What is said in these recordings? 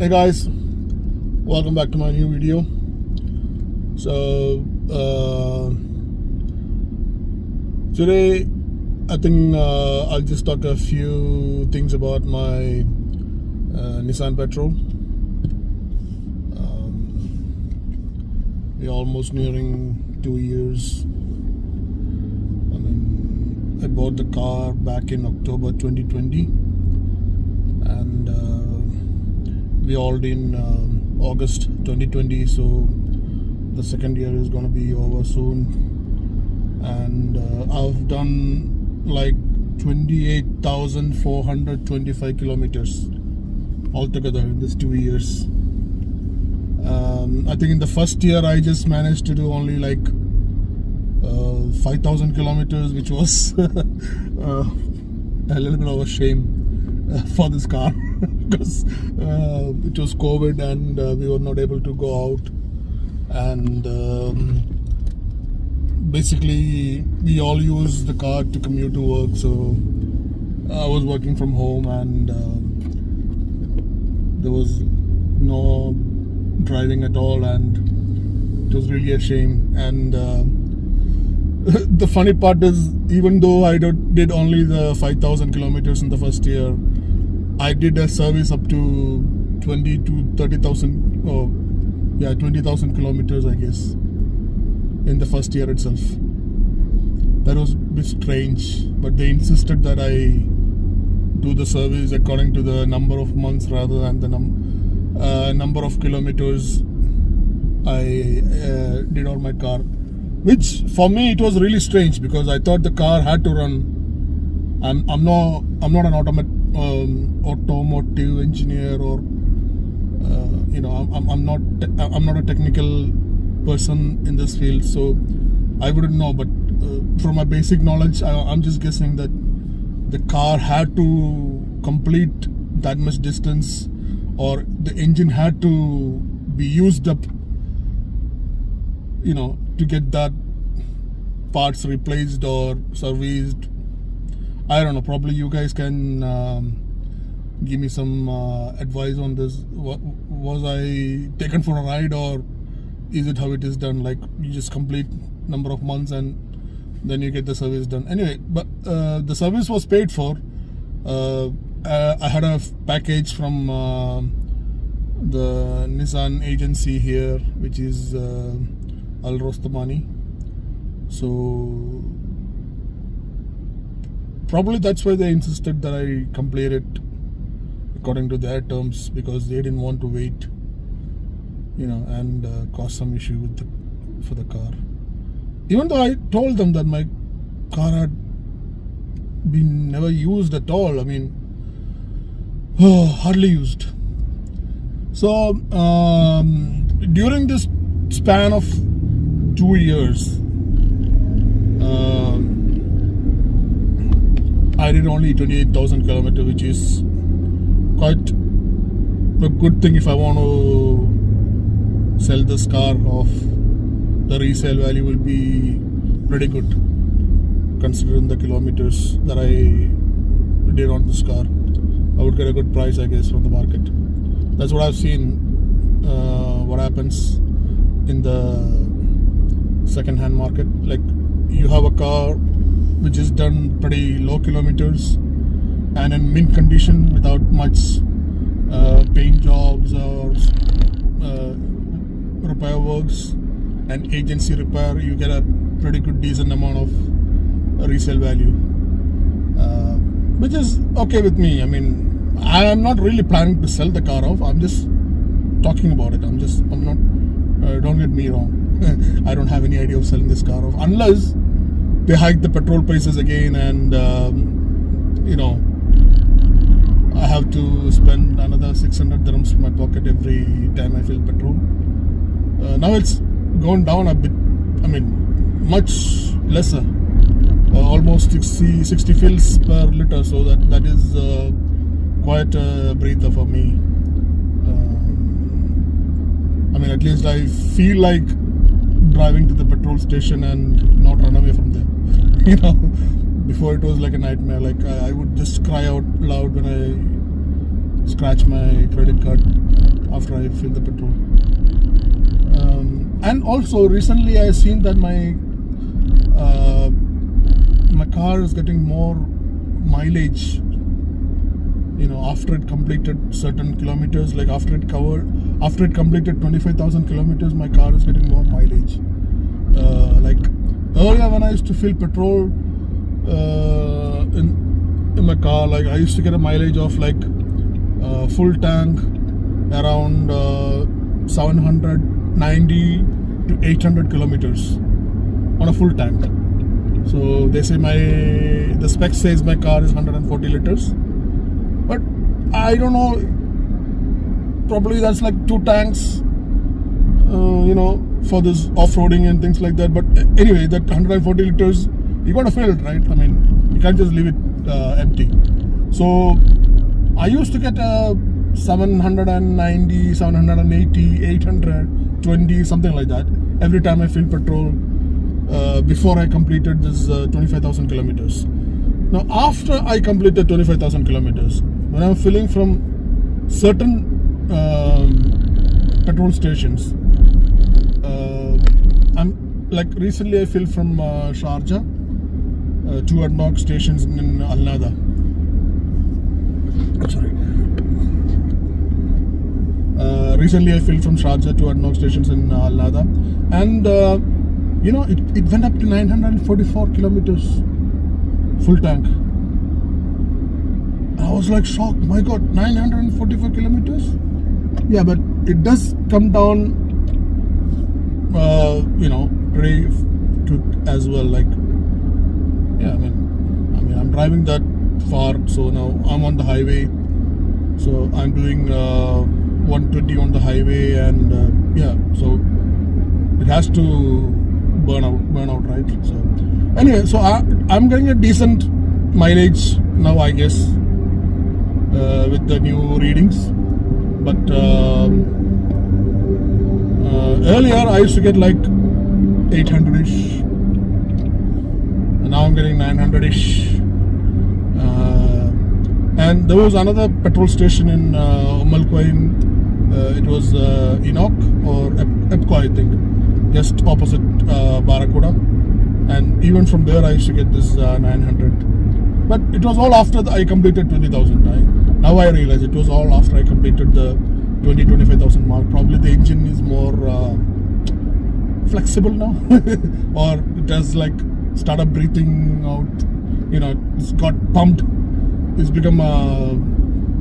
Hey guys, welcome back to my new video. So today I think I'll just talk a few things about my Nissan Patrol. We're almost nearing 2 years. I bought the car back in October 2020 and we're already in August 2020, so the second year is going to be over soon. And I've done like 28,425 kilometers altogether in these 2 years. I think in the first year I just managed to do only like 5,000 kilometers, which was a little bit of a shame for this car because it was COVID and we were not able to go out, and basically we all use the car to commute to work. So I was working from home and there was no driving at all, and it was really a shame. And the funny part is, even though I did only the 5,000 kilometers in the first year, I did a service up to 20 to 30,000, 20,000 kilometers, I guess, in the first year itself. That was a bit strange, but they insisted that I do the service according to the number of months rather than the number of kilometers I did on my car. Which for me it was really strange, because I thought the car had to run. I'm not an automotive engineer, or I'm not a technical person in this field, so I wouldn't know. But from my basic knowledge, I'm just guessing that the car had to complete that much distance, or the engine had to be used up, to get that parts replaced or serviced. I don't know, probably you guys can give me some advice on this. Was I taken for a ride, or is it how it is done? Like, you just complete number of months and then you get the service done. Anyway, but the service was paid for. I had a package from the Nissan agency here, which is Al Rostamani. So probably that's why they insisted that I complete it according to their terms, because they didn't want to wait, and cause some issue for the car. Even though I told them that my car had been never used at all. I mean, hardly used. So during this span of 2 years, I did only 28,000 kilometers, which is quite a good thing if I want to sell this car off. The resale value will be pretty good considering the kilometers that I did on this car. I would get a good price, I guess, from the market. That's what I've seen. What happens in the second-hand market? Like, you have a car which is done pretty low kilometers and in mint condition without much paint jobs or repair works and agency repair. You get a pretty good decent amount of resale value, which is okay with me. I mean, I am not really planning to sell the car off. I'm just talking about it. I'm not, don't get me wrong. I don't have any idea of selling this car off unless they hike the petrol prices again, and I have to spend another 600 dirhams from my pocket every time I fill petrol. Now it's gone down a bit. I mean, much lesser, almost 60 fills per liter. So that is quite a breather for me. I mean, at least I feel like driving to the petrol station and not run away from there. Before it was like a nightmare. Like, I would just cry out loud when I scratch my credit card after I fill the petrol. And also recently I seen that my car is getting more mileage, after it completed certain kilometers. Like after it completed 25,000 kilometers, my car is getting more mileage. Like earlier when I used to fill petrol in my car, like I used to get a mileage of like full tank around 790 to 800 kilometers on a full tank. So they say the spec says my car is 140 liters, but I don't know, probably that's like 2 tanks, for this off-roading and things like that. But anyway, that 140 liters, you gotta fill it, right? I mean, you can't just leave it empty. So I used to get 790, 780, 820, something like that every time I fill petrol before I completed this 25,000 kilometers. Now after I completed 25,000 kilometers, when I'm filling from certain petrol stations, I'm like recently I filled from Sharjah, 2 ad hoc stations in Al Nada. Sorry. Recently I filled from Sharjah to ad hoc stations in Al Nada, and it went up to 944 kilometers full tank. I was like shocked. My God, 944 kilometers? Yeah, but it does come down, pretty quick as well. Like, yeah, I mean, I'm driving that far, so now I'm on the highway. So I'm doing 120 on the highway, and so it has to burn out, right? So anyway, so I'm getting a decent mileage now, I guess, with the new readings. But earlier I used to get like 800-ish, and now I'm getting 900-ish. And there was another petrol station in Al Quwain. It was Enoch or Epco, I think, just opposite Barracuda. And even from there I used to get this 900. But it was all after I completed 20,000. Now I realize it was all after I completed the 25,000 mark. Probably the engine is more flexible now, or it has like started breathing out. It's got pumped. It's become a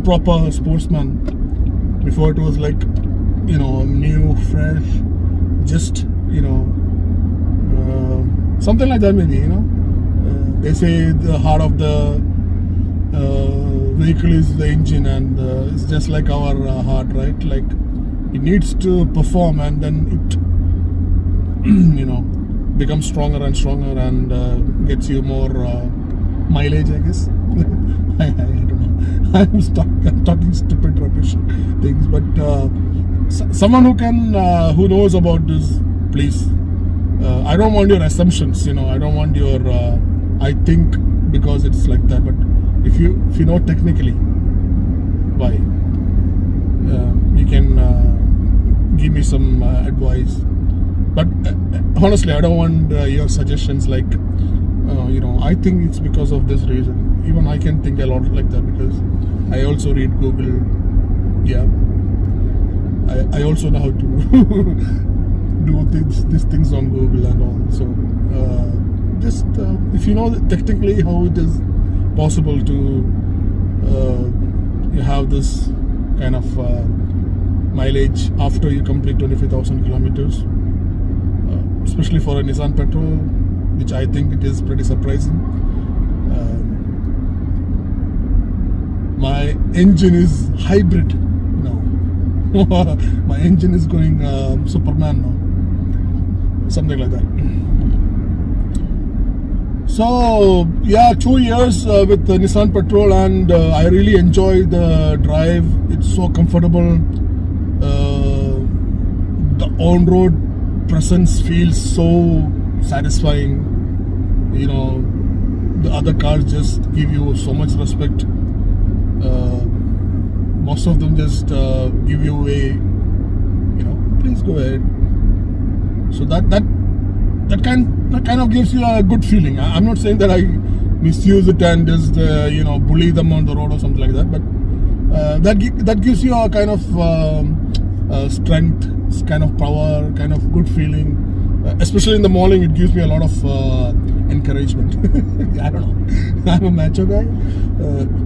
proper sportsman. Before it was like, new, fresh, just, something like that maybe, They say the heart of the vehicle is the engine, and it's just like our heart, right? Like it needs to perform, and then it, becomes stronger and stronger, and gets you more mileage, I guess. I don't know. I'm talking stupid rubbish things, but someone who knows about this, please. I don't want your assumptions. I don't want your I think because it's like that. But if you know technically why, you can give me some advice. But honestly, I don't want your suggestions like, I think it's because of this reason. Even I can think a lot like that, because I also read Google. Yeah, I also know how to do these things on Google and all. So just if you know technically how it is possible to have this kind of mileage after you complete 25,000 kilometers, especially for a Nissan Patrol, which I think it is pretty surprising. My engine is hybrid now. My engine is going Superman now, something like that. So yeah, 2 years with the Nissan Patrol, and I really enjoy the drive. It's so comfortable. The on-road presence feels so satisfying. The other cars just give you so much respect. most of them just give you a, please go ahead. So that kind of gives you a good feeling. I'm not saying that I misuse it and just bully them on the road or something like that, but that gives you a kind of strength, kind of power, kind of good feeling. Especially in the morning, it gives me a lot of encouragement. I don't know. I'm a macho guy.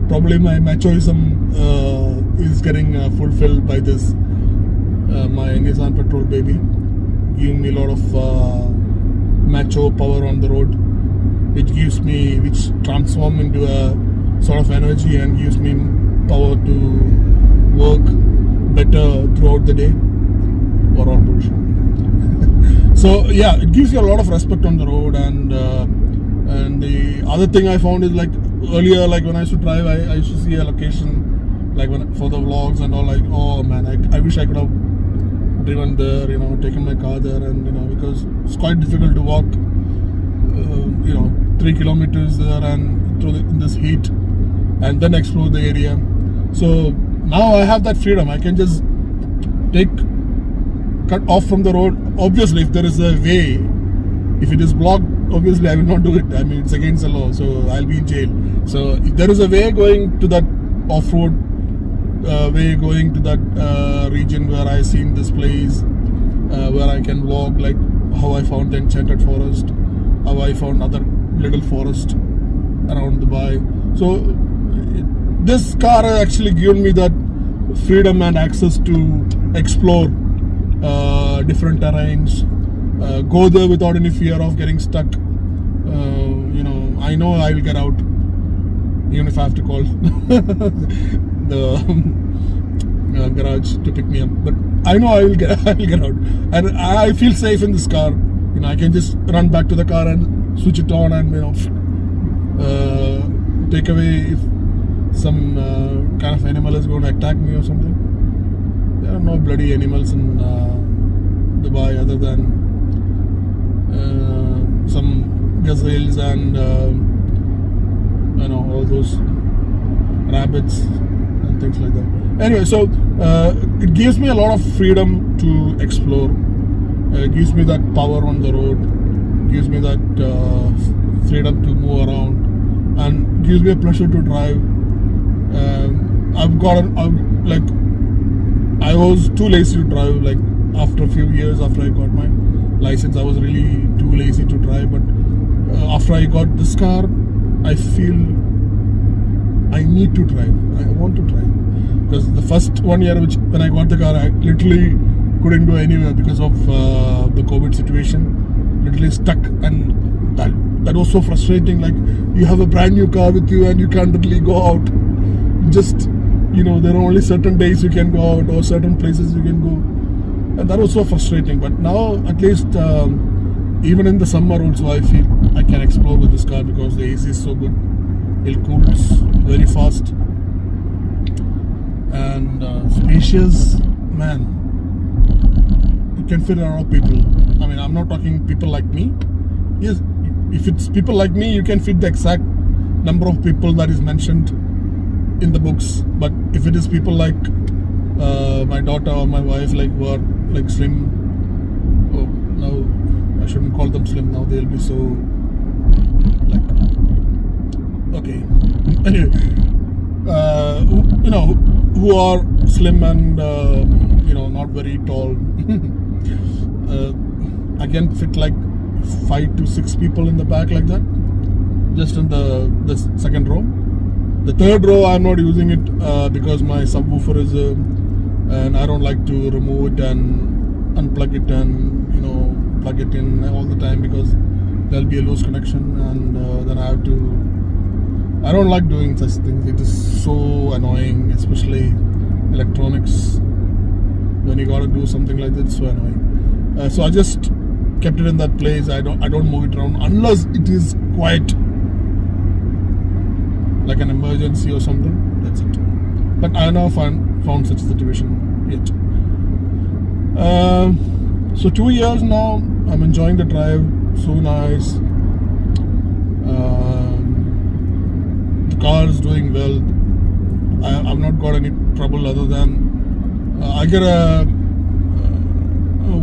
Probably my machoism is getting fulfilled by this. My Nissan Patrol baby, giving me a lot of macho power on the road, which transforms into a sort of energy and gives me power to work better throughout the day. Or all bullshit. So yeah, it gives you a lot of respect on the road, and the other thing I found is, like, earlier, like when I used to drive, I used to see a location, like for the vlogs and all, like, oh man, I wish I could have driven there, taken my car there, and because it's quite difficult to walk 3 kilometers there and in this heat and then explore the area. So now I have that freedom. I can just cut off from the road. Obviously, if there is a way, if it is blocked, obviously I will not do it. I mean, it's against the law, so I'll be in jail. So if there is a way going to that off-road way, going to that region where I seen this place, where I can vlog, like how I found the enchanted forest, how I found other little forest around Dubai. So this car actually given me that freedom and access to explore different terrains, go there without any fear of getting stuck. I know I will get out, even if I have to call the garage to pick me up. But I know I will get out, and I feel safe in this car. I can just run back to the car and switch it on, and take away if some kind of animal is going to attack me or something. There are no bloody animals in Dubai other than some gazelles and all those rabbits and things like that. Anyway, so it gives me a lot of freedom to explore. It gives me that power on the road. Gives me that freedom to move around, and gives me a pleasure to drive. I was too lazy to drive. Like, after a few years after I got my license, I was really too lazy to drive. But after I got this car, I feel I need to drive. I want to drive, because the first 1 year when I got the car, I literally couldn't go anywhere because of the COVID situation. Literally stuck, and that was so frustrating. Like, you have a brand new car with you and you can't really go out. Just there are only certain days you can go out, or certain places you can go, and that was so frustrating. But now, at least, even in the summer also, I feel I can explore with this car because the AC is so good. It cools very fast, and spacious. Man, it can fit a lot of people. I mean, I'm not talking people like me. Yes, if it's people like me, you can fit the exact number of people that is mentioned in the books. But if it is people like my daughter or my wife, like, who are like slim, oh, no, I shouldn't call them slim now, they'll be so like, okay, anyway, who are slim and not very tall, I can fit like 5 to 6 people in the back, like that, just in the second row. The third row, I'm not using it because my subwoofer is and I don't like to remove it and unplug it and plug it in all the time, because there'll be a loose connection, and then I have to. I don't like doing such things. It is so annoying, especially electronics. When you gotta do something like that, it's so annoying. So I just kept it in that place. I don't move it around unless it is quite like an emergency or something. That's it. But I never found such a situation yet. So 2 years now, I'm enjoying the drive. So nice. The car is doing well. I've not got any trouble other than I get a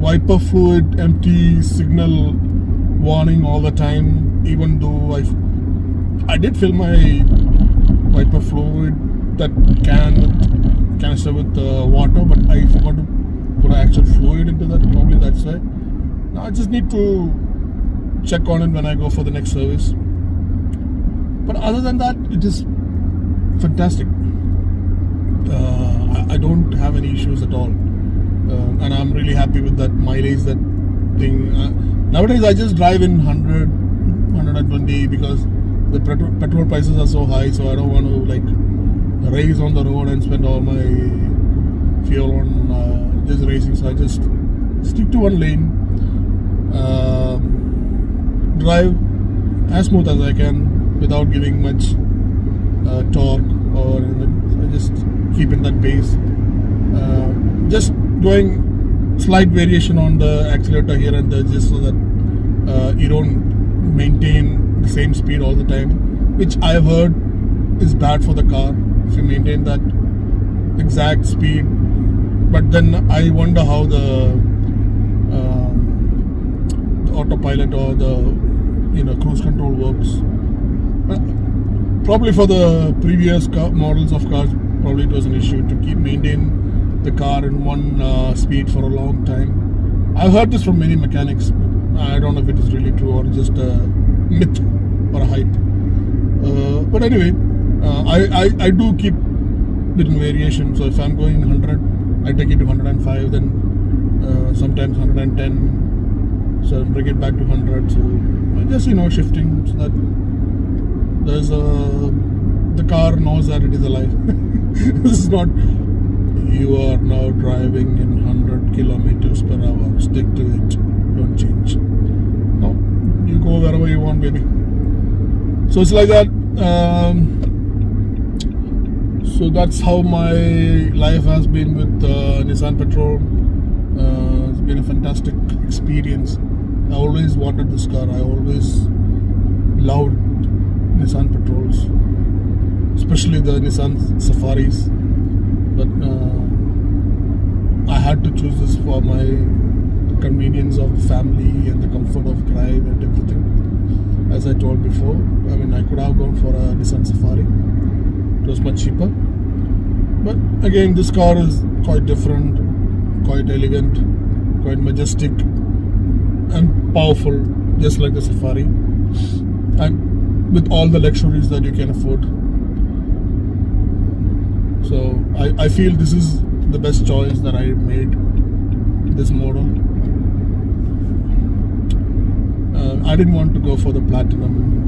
wiper fluid empty signal warning all the time, even though I did fill my wiper fluid, that canister with water, but I forgot to put actual fluid into that. Probably that's why. Now I just need to check on it when I go for the next service. But other than that, it is fantastic. I don't have any issues at all, and I'm really happy with that mileage, that thing. Nowadays I just drive in 100, 120 because the petrol prices are so high, so I don't want to like race on the road and spend all my fuel on just racing. So I just stick to one lane, drive as smooth as I can without giving much torque or anything. So I just keep in that pace, just doing slight variation on the accelerator here and there, just so that you don't maintain the same speed all the time, which I've heard is bad for the car if you maintain that exact speed. But then I wonder how the autopilot or the cruise control works. Probably for the previous models of cars, probably it was an issue to maintain the car in one speed for a long time. I've heard this from many mechanics. I don't know if it is really true or just a myth or a hype. But anyway, I do keep it in variation. So if I'm going 100, I take it to 105, then sometimes 110. So bring it back to 100. So just shifting so that there's the car knows that it is alive. This is not, you are now driving in 100 kilometers per hour. Stick to it. Don't change. No, you go wherever you want, baby. So it's like that. So that's how my life has been with Nissan Patrol. It's been a fantastic experience. I always wanted this car. I always loved Nissan Patrols, especially the Nissan Safaris. But I had to choose this for my convenience of family and the comfort of drive and everything. As I told before, I mean, I could have gone for a Nissan Safari. It was much cheaper. But again, this car is quite different, quite elegant, quite majestic and powerful, just like the Safari, and with all the luxuries that you can afford. So I feel this is the best choice that I made, this model. I didn't want to go for the platinum